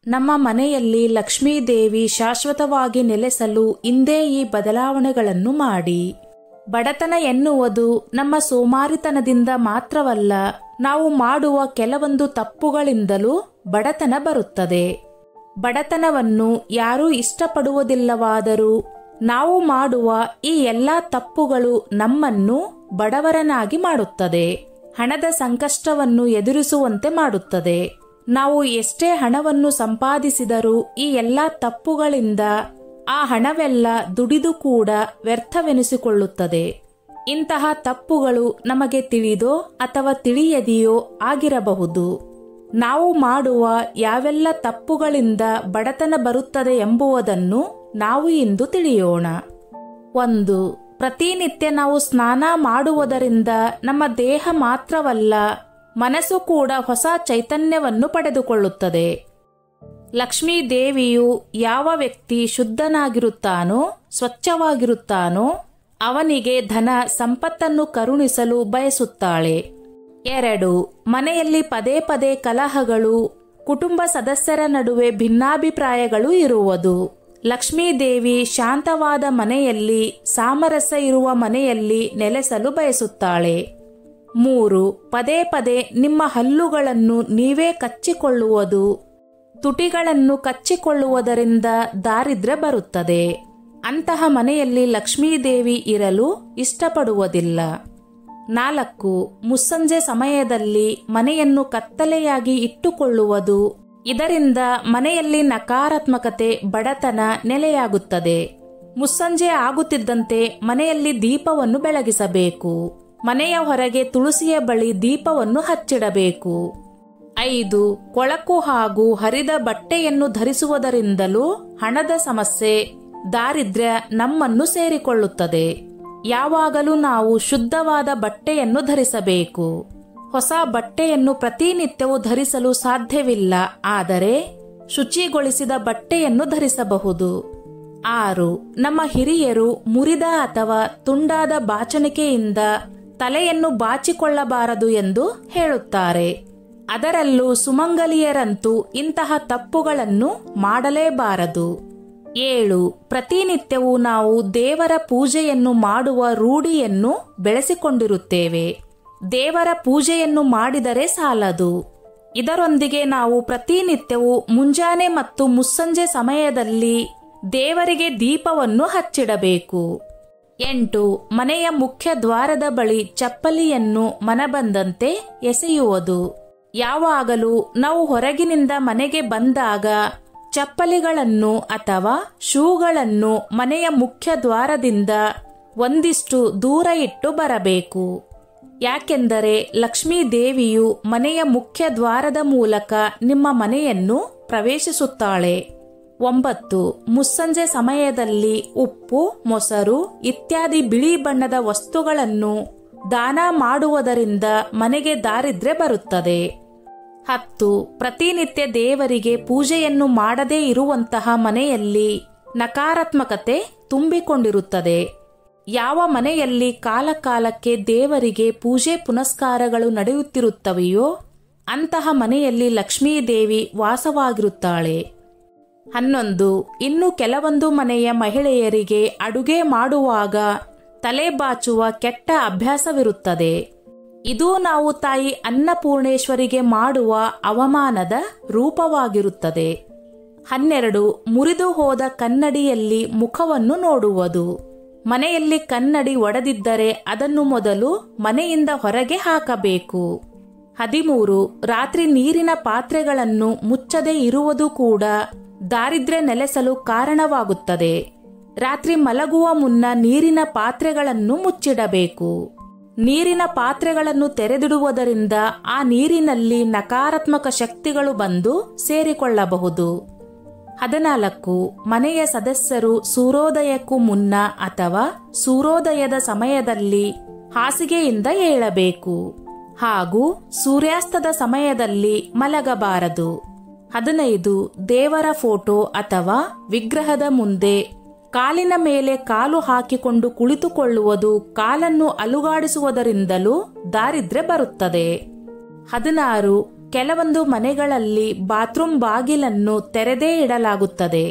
ನಮ್ಮ ಮನೆಯಲ್ಲಿ ಲಕ್ಷ್ಮೀದೇವಿ ಶಾಶ್ವತವಾಗಿ ನೆಲೆಸಲು ಇಂದೇ ಈ ಬದಲಾವಣೆಗಳನ್ನು ಮಾಡಿ. ಬಡತನ ಎನ್ನುವುದು ನಮ್ಮ ಸೋಮಾರಿತನದಿಂದ ಮಾತ್ರವಲ್ಲ, ನಾವು ಮಾಡುವ ಕೆಲವೊಂದು ತಪ್ಪುಗಳಿಂದಲೂ ಬಡತನ ಬರುತ್ತದೆ. ಬಡತನವನ್ನು ಯಾರೂ ಇಷ್ಟಪಡುವುದಿಲ್ಲವಾದರೂ ನಾವು ಮಾಡುವ ಈ ಎಲ್ಲ ತಪ್ಪುಗಳು ನಮ್ಮನ್ನು ಬಡವರನಾಗಿ ಮಾಡುತ್ತದೆ. ಹಣದ ಸಂಕಷ್ಟವನ್ನು ಎದುರಿಸುವಂತೆ ಮಾಡುತ್ತದೆ. ನಾವು ಎಷ್ಟೇ ಹಣವನ್ನು ಸಂಪಾದಿಸಿದರೂ ಈ ಎಲ್ಲ ತಪ್ಪುಗಳಿಂದ ಆ ಹಣವೆಲ್ಲ ದುಡಿದು ಕೂಡ ವ್ಯರ್ಥವೆನಿಸಿಕೊಳ್ಳುತ್ತದೆ. ಇಂತಹ ತಪ್ಪುಗಳು ನಮಗೆ ತಿಳಿದೋ ಅಥವಾ ತಿಳಿಯದೆಯೋ ಆಗಿರಬಹುದು. ನಾವು ಮಾಡುವ ಯಾವೆಲ್ಲ ತಪ್ಪುಗಳಿಂದ ಬಡತನ ಬರುತ್ತದೆ ಎಂಬುದನ್ನು ನಾವು ಇಂದು ತಿಳಿಯೋಣ. 1. ಪ್ರತಿನಿತ್ಯ ನಾವು ಸ್ನಾನ ಮಾಡುವುದರಿಂದ ನಮ್ಮ ದೇಹ ಮಾತ್ರವಲ್ಲ, ಮನಸ್ಸು ಕೂಡ ಹೊಸ ಚೈತನ್ಯವನ್ನು ಪಡೆದುಕೊಳ್ಳುತ್ತದೆ. ಲಕ್ಷ್ಮೀ ದೇವಿಯು ಯಾವ ವ್ಯಕ್ತಿ ಶುದ್ಧನಾಗಿರುತ್ತಾನೋ, ಸ್ವಚ್ಛವಾಗಿರುತ್ತಾನೋ ಅವನಿಗೆ ಧನ ಸಂಪತ್ತನ್ನು ಕರುಣಿಸಲು ಬಯಸುತ್ತಾಳೆ. 2. ಮನೆಯಲ್ಲಿ ಪದೇ ಪದೇ ಕಲಹಗಳು, ಕುಟುಂಬ ಸದಸ್ಯರ ನಡುವೆ ಭಿನ್ನಾಭಿಪ್ರಾಯಗಳು ಇರುವುದು. ಲಕ್ಷ್ಮೀದೇವಿ ಶಾಂತವಾದ ಮನೆಯಲ್ಲಿ, ಸಾಮರಸ್ಯ ಇರುವ ಮನೆಯಲ್ಲಿ ನೆಲೆಸಲು ಬಯಸುತ್ತಾಳೆ. 3. ಪದೇ ಪದೇ ನಿಮ್ಮ ಹಲ್ಲುಗಳನ್ನು ನೀವೇ ಕಚ್ಚಿಕೊಳ್ಳುವುದು. ತುಟಿಗಳನ್ನು ಕಚ್ಚಿಕೊಳ್ಳುವುದರಿಂದ ದಾರಿದ್ರ್ಯ ಬರುತ್ತದೆ. ಅಂತಹ ಮನೆಯಲ್ಲಿ ಲಕ್ಷ್ಮೀದೇವಿ ಇರಲು ಇಷ್ಟಪಡುವುದಿಲ್ಲ. 4. ಮುಸ್ಸಂಜೆ ಸಮಯದಲ್ಲಿ ಮನೆಯನ್ನು ಕತ್ತಲೆಯಾಗಿ ಇಟ್ಟುಕೊಳ್ಳುವುದು. ಇದರಿಂದ ಮನೆಯಲ್ಲಿ ನಕಾರಾತ್ಮಕತೆ, ಬಡತನ ನೆಲೆಯಾಗುತ್ತದೆ. ಮುಸ್ಸಂಜೆ ಆಗುತ್ತಿದ್ದಂತೆ ಮನೆಯಲ್ಲಿ ದೀಪವನ್ನು ಬೆಳಗಿಸಬೇಕು. ಮನೆಯ ಹೊರಗೆ ತುಳಸಿಯ ಬಳಿ ದೀಪವನ್ನು ಹಚ್ಚಿಡಬೇಕು. 5. ಕೊಳಕು ಹಾಗೂ ಹರಿದ ಬಟ್ಟೆಯನ್ನು ಧರಿಸುವುದರಿಂದಲೂ ಹಣದ ಸಮಸ್ಯೆ, ದಾರಿದ್ರ್ಯ ನಮ್ಮನ್ನು ಸೇರಿಕೊಳ್ಳುತ್ತದೆ. ಯಾವಾಗಲೂ ನಾವು ಶುದ್ಧವಾದ ಬಟ್ಟೆಯನ್ನು ಧರಿಸಬೇಕು. ಹೊಸ ಬಟ್ಟೆಯನ್ನು ಪ್ರತಿನಿತ್ಯವೂ ಧರಿಸಲು ಸಾಧ್ಯವಿಲ್ಲ, ಆದರೆ ಶುಚಿಗೊಳಿಸಿದ ಬಟ್ಟೆಯನ್ನು ಧರಿಸಬಹುದು. 6. ನಮ್ಮ ಹಿರಿಯರು ಮುರಿದ ಅಥವಾ ತುಂಡಾದ ಬಾಚಣಿಕೆಯಿಂದ ತಲೆಯನ್ನು ಬಾಚಿಕೊಳ್ಳಬಾರದು ಎಂದು ಹೇಳುತ್ತಾರೆ. ಅದರಲ್ಲೂ ಸುಮಂಗಲಿಯರಂತೂ ಇಂತಹ ತಪ್ಪುಗಳನ್ನು ಮಾಡಲೇಬಾರದು. 7. ಪ್ರತಿನಿತ್ಯವೂ ನಾವು ದೇವರ ಪೂಜೆಯನ್ನು ಮಾಡುವ ರೂಢಿಯನ್ನು ಬೆಳೆಸಿಕೊಂಡಿರುತ್ತೇವೆ. ದೇವರ ಪೂಜೆಯನ್ನು ಮಾಡಿದರೆ ಸಾಲದು. ಇದರೊಂದಿಗೆ ನಾವು ಪ್ರತಿನಿತ್ಯವೂ ಮುಂಜಾನೆ ಮತ್ತು ಮುಸ್ಸಂಜೆ ಸಮಯದಲ್ಲಿ ದೇವರಿಗೆ ದೀಪವನ್ನು ಹಚ್ಚಿಡಬೇಕು. 8. ಮನೆಯ ಮುಖ್ಯ ದ್ವಾರದ ಬಳಿ ಚಪ್ಪಲಿಯನ್ನು ಮನಬಂದಂತೆ ಎಸೆಯುವುದು. ಯಾವಾಗಲೂ ನಾವು ಹೊರಗಿನಿಂದ ಮನೆಗೆ ಬಂದಾಗ ಚಪ್ಪಲಿಗಳನ್ನು ಅಥವಾ ಶೂಗಳನ್ನು ಮನೆಯ ಮುಖ್ಯ ದ್ವಾರದಿಂದ ಒಂದಿಷ್ಟು ದೂರ ಇಟ್ಟು ಬರಬೇಕು. ಯಾಕೆಂದರೆ ಲಕ್ಷ್ಮೀ ದೇವಿಯು ಮನೆಯ ಮುಖ್ಯ ದ್ವಾರದ ಮೂಲಕ ನಿಮ್ಮ ಮನೆಯನ್ನು ಪ್ರವೇಶಿಸುತ್ತಾಳೆ. 9. ಮುಸ್ಸಂಜೆ ಸಮಯದಲ್ಲಿ ಉಪ್ಪು, ಮೊಸರು ಇತ್ಯಾದಿ ಬಿಳಿ ಬಣ್ಣದ ವಸ್ತುಗಳನ್ನು ದಾನ ಮಾಡುವುದರಿಂದ ಮನೆಗೆ ದಾರಿದ್ರ್ಯ ಬರುತ್ತದೆ. 10. ಪ್ರತಿನಿತ್ಯ ದೇವರಿಗೆ ಪೂಜೆಯನ್ನು ಮಾಡದೇ ಇರುವಂತಹ ಮನೆಯಲ್ಲಿ ನಕಾರಾತ್ಮಕತೆ ತುಂಬಿಕೊಂಡಿರುತ್ತದೆ. ಯಾವ ಮನೆಯಲ್ಲಿ ಕಾಲಕಾಲಕ್ಕೆ ದೇವರಿಗೆ ಪೂಜೆ ಪುನಸ್ಕಾರಗಳು ನಡೆಯುತ್ತಿರುತ್ತವೆಯೋ ಅಂತಹ ಮನೆಯಲ್ಲಿ ಲಕ್ಷ್ಮೀದೇವಿ ವಾಸವಾಗಿರುತ್ತಾಳೆ. 11. ಇನ್ನು ಕೆಲವೊಂದು ಮನೆಯ ಮಹಿಳೆಯರಿಗೆ ಅಡುಗೆ ಮಾಡುವಾಗ ತಲೆ ಬಾಚುವ ಕೆಟ್ಟ ಅಭ್ಯಾಸವಿರುತ್ತದೆ. ಇದು ನಾವು ತಾಯಿ ಅನ್ನಪೂರ್ಣೇಶ್ವರಿಗೆ ಮಾಡುವ ಅವಮಾನದ ರೂಪವಾಗಿರುತ್ತದೆ. 12. ಮುರಿದು ಹೋದ ಕನ್ನಡಿಯಲ್ಲಿ ಮುಖವನ್ನು ನೋಡುವುದು. ಮನೆಯಲ್ಲಿ ಕನ್ನಡಿ ಒಡೆದಿದ್ದರೆ ಅದನ್ನು ಮೊದಲು ಮನೆಯಿಂದ ಹೊರಗೆ ಹಾಕಬೇಕು. 13. ರಾತ್ರಿ ನೀರಿನ ಪಾತ್ರೆಗಳನ್ನು ಮುಚ್ಚದೇ ಇರುವುದು ಕೂಡ ದಾರಿದ್ರ್ಯ ನೆಲೆಸಲು ಕಾರಣವಾಗುತ್ತದೆ. ರಾತ್ರಿ ಮಲಗುವ ಮುನ್ನ ನೀರಿನ ಪಾತ್ರೆಗಳನ್ನು ಮುಚ್ಚಿಡಬೇಕು. ನೀರಿನ ಪಾತ್ರೆಗಳನ್ನು ತೆರೆದಿಡುವುದರಿಂದ ಆ ನೀರಿನಲ್ಲಿ ನಕಾರಾತ್ಮಕ ಶಕ್ತಿಗಳು ಬಂದು ಸೇರಿಕೊಳ್ಳಬಹುದು. 14. ಮನೆಯ ಸದಸ್ಯರು ಸೂರ್ಯೋದಯಕ್ಕೂ ಮುನ್ನ ಅಥವಾ ಸೂರ್ಯೋದಯದ ಸಮಯದಲ್ಲಿ ಹಾಸಿಗೆಯಿಂದ ಏಳಬೇಕು ಹಾಗೂ ಸೂರ್ಯಾಸ್ತದ ಸಮಯದಲ್ಲಿ ಮಲಗಬಾರದು. 15. ದೇವರ ಫೋಟೋ ಅಥವಾ ವಿಗ್ರಹದ ಮುಂದೆ ಕಾಲಿನ ಮೇಲೆ ಕಾಲು ಹಾಕಿಕೊಂಡು ಕುಳಿತುಕೊಳ್ಳುವುದು ಕಾಲನ್ನು ಅಲುಗಾಡಿಸುವುದರಿಂದಲೂ ದಾರಿದ್ರ್ಯ ಬರುತ್ತದೆ. 16. ಕೆಲವೊಂದು ಮನೆಗಳಲ್ಲಿ ಬಾತ್ರೂಮ್ ಬಾಗಿಲನ್ನು ತೆರೆದೇ ಇಡಲಾಗುತ್ತದೆ.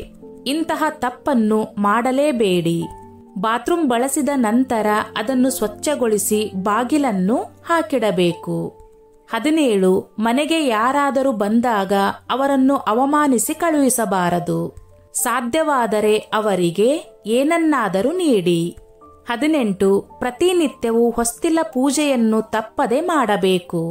ಇಂತಹ ತಪ್ಪನ್ನು ಮಾಡಲೇಬೇಡಿ. ಬಾತ್ರೂಮ್ ಬಳಸಿದ ನಂತರ ಅದನ್ನು ಸ್ವಚ್ಛಗೊಳಿಸಿ ಬಾಗಿಲನ್ನು ಹಾಕಿಡಬೇಕು. 17. ಮನೆಗೆ ಯಾರಾದರೂ ಬಂದಾಗ ಅವರನ್ನು ಅವಮಾನಿಸಿ ಕಳುಹಿಸಬಾರದು. ಸಾಧ್ಯವಾದರೆ ಅವರಿಗೆ ಏನನ್ನಾದರೂ ನೀಡಿ. 18. ಪ್ರತಿನಿತ್ಯವೂ ಹೊಸ್ತಿಲ ಪೂಜೆಯನ್ನು ತಪ್ಪದೆ ಮಾಡಬೇಕು.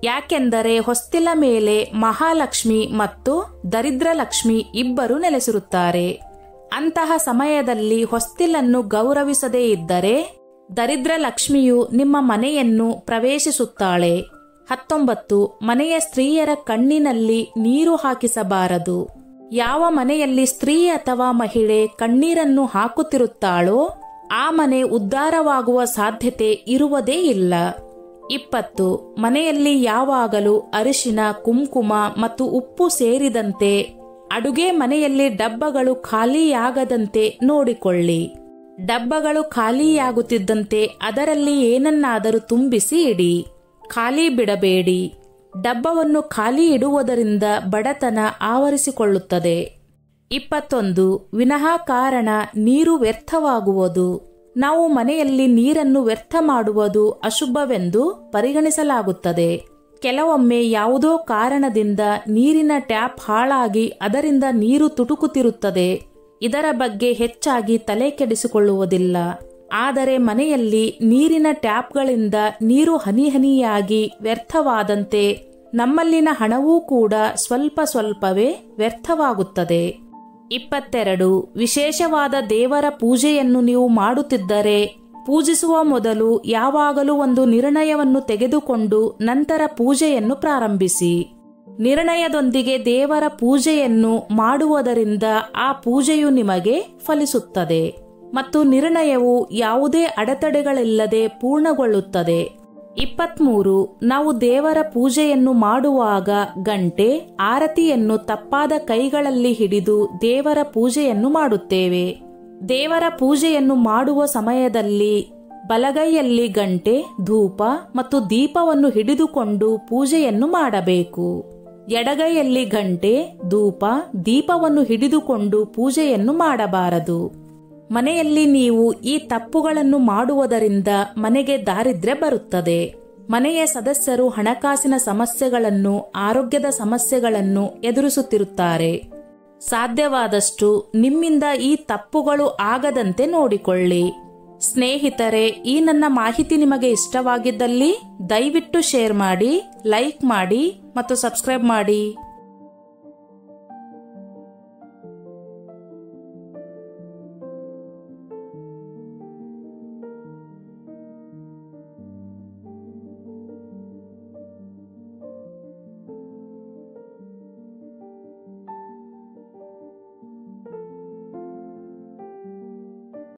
ಯಾಕೆಂದರೆ ಹೊಸ್ತಿಲ ಮೇಲೆ ಮಹಾಲಕ್ಷ್ಮಿ ಮತ್ತು ದರಿದ್ರ ಲಕ್ಷ್ಮಿ ಇಬ್ಬರು ನೆಲೆಸಿರುತ್ತಾರೆ. ಅಂತಹ ಸಮಯದಲ್ಲಿ ಹೊಸ್ತಿಲನ್ನು ಗೌರವಿಸದೇ ಇದ್ದರೆ ದರಿದ್ರ ಲಕ್ಷ್ಮಿಯು ನಿಮ್ಮ ಮನೆಯನ್ನು ಪ್ರವೇಶಿಸುತ್ತಾಳೆ. 19. ಮನೆಯ ಸ್ತ್ರೀಯರ ಕಣ್ಣಿನಲ್ಲಿ ನೀರು ಹಾಕಿಸಬಾರದು. ಯಾವ ಮನೆಯಲ್ಲಿ ಸ್ತ್ರೀ ಅಥವಾ ಮಹಿಳೆ ಕಣ್ಣೀರನ್ನು ಹಾಕುತ್ತಿರುತ್ತಾಳೋ ಆ ಮನೆ ಉದ್ಧಾರವಾಗುವ ಸಾಧ್ಯತೆ ಇರುವುದೇ ಇಲ್ಲ. 20. ಮನೆಯಲ್ಲಿ ಯಾವಾಗಲೂ ಅರಿಶಿನ, ಕುಂಕುಮ ಮತ್ತು ಉಪ್ಪು ಸೇರಿದಂತೆ ಅಡುಗೆ ಮನೆಯಲ್ಲಿ ಡಬ್ಬಗಳು ಖಾಲಿಯಾಗದಂತೆ ನೋಡಿಕೊಳ್ಳಿ. ಡಬ್ಬಗಳು ಖಾಲಿಯಾಗುತ್ತಿದ್ದಂತೆ ಅದರಲ್ಲಿ ಏನನ್ನಾದರೂ ತುಂಬಿಸಿ ಇಡಿ. ಖಾಲಿ ಬಿಡಬೇಡಿ. ಡಬ್ಬವನ್ನು ಖಾಲಿ ಇಡುವುದರಿಂದ ಬಡತನ ಆವರಿಸಿಕೊಳ್ಳುತ್ತದೆ. 21. ವಿನಾಕಾರಣ ನೀರು ವ್ಯರ್ಥವಾಗುವುದು. ನಾವು ಮನೆಯಲ್ಲಿ ನೀರನ್ನು ವ್ಯರ್ಥ ಮಾಡುವುದು ಅಶುಭವೆಂದು ಪರಿಗಣಿಸಲಾಗುತ್ತದೆ. ಕೆಲವೊಮ್ಮೆ ಯಾವುದೋ ಕಾರಣದಿಂದ ನೀರಿನ ಟ್ಯಾಪ್ ಹಾಳಾಗಿ ಅದರಿಂದ ನೀರು ತುಟುಕುತ್ತಿರುತ್ತದೆ. ಇದರ ಬಗ್ಗೆ ಹೆಚ್ಚಾಗಿ ತಲೆ ಕೆಡಿಸಿಕೊಳ್ಳುವುದಿಲ್ಲ. ಆದರೆ ಮನೆಯಲ್ಲಿ ನೀರಿನ ಟ್ಯಾಪ್ಗಳಿಂದ ನೀರು ಹನಿಹನಿಯಾಗಿ ವ್ಯರ್ಥವಾದಂತೆ ನಮ್ಮಲ್ಲಿನ ಹಣವೂ ಕೂಡ ಸ್ವಲ್ಪ ಸ್ವಲ್ಪವೇ ವ್ಯರ್ಥವಾಗುತ್ತದೆ. 22. ವಿಶೇಷವಾದ ದೇವರ ಪೂಜೆಯನ್ನು ನೀವು ಮಾಡುತ್ತಿದ್ದರೆ ಪೂಜಿಸುವ ಮೊದಲು ಯಾವಾಗಲೂ ಒಂದು ನಿರ್ಣಯವನ್ನು ತೆಗೆದುಕೊಂಡು ನಂತರ ಪೂಜೆಯನ್ನು ಪ್ರಾರಂಭಿಸಿ. ನಿರ್ಣಯದೊಂದಿಗೆ ದೇವರ ಪೂಜೆಯನ್ನು ಮಾಡುವುದರಿಂದ ಆ ಪೂಜೆಯು ನಿಮಗೆ ಫಲಿಸುತ್ತದೆ ಮತ್ತು ನಿರ್ಣಯವು ಯಾವುದೇ ಅಡೆತಡೆಗಳಿಲ್ಲದೆ ಪೂರ್ಣಗೊಳ್ಳುತ್ತದೆ. 23. ನಾವು ದೇವರ ಪೂಜೆಯನ್ನು ಮಾಡುವಾಗ ಗಂಟೆ, ಆರತಿಯನ್ನು ತಪ್ಪಾದ ಕೈಗಳಲ್ಲಿ ಹಿಡಿದು ದೇವರ ಪೂಜೆಯನ್ನು ಮಾಡುತ್ತೇವೆ. ದೇವರ ಪೂಜೆಯನ್ನು ಮಾಡುವ ಸಮಯದಲ್ಲಿ ಬಲಗೈಯಲ್ಲಿ ಗಂಟೆ, ಧೂಪ ಮತ್ತು ದೀಪವನ್ನು ಹಿಡಿದುಕೊಂಡು ಪೂಜೆಯನ್ನು ಮಾಡಬೇಕು. ಎಡಗೈಯಲ್ಲಿ ಗಂಟೆ, ಧೂಪ, ದೀಪವನ್ನು ಹಿಡಿದುಕೊಂಡು ಪೂಜೆಯನ್ನು ಮಾಡಬಾರದು. ಮನೆಯಲ್ಲಿ ನೀವು ಈ ತಪ್ಪುಗಳನ್ನು ಮಾಡುವುದರಿಂದ ಮನೆಗೆ ದಾರಿದ್ರ್ಯ ಬರುತ್ತದೆ. ಮನೆಯ ಸದಸ್ಯರು ಹಣಕಾಸಿನ ಸಮಸ್ಯೆಗಳನ್ನು, ಆರೋಗ್ಯದ ಸಮಸ್ಯೆಗಳನ್ನು ಎದುರಿಸುತ್ತಿರುತ್ತಾರೆ. ಸಾಧ್ಯವಾದಷ್ಟು ನಿಮ್ಮಿಂದ ಈ ತಪ್ಪುಗಳು ಆಗದಂತೆ ನೋಡಿಕೊಳ್ಳಿ. ಸ್ನೇಹಿತರೆ, ಈ ನನ್ನ ಮಾಹಿತಿ ನಿಮಗೆ ಇಷ್ಟವಾಗಿದ್ದಲ್ಲಿ ದಯವಿಟ್ಟು ಶೇರ್ ಮಾಡಿ, ಲೈಕ್ ಮಾಡಿ ಮತ್ತು ಸಬ್ಸ್ಕ್ರೈಬ್ ಮಾಡಿ.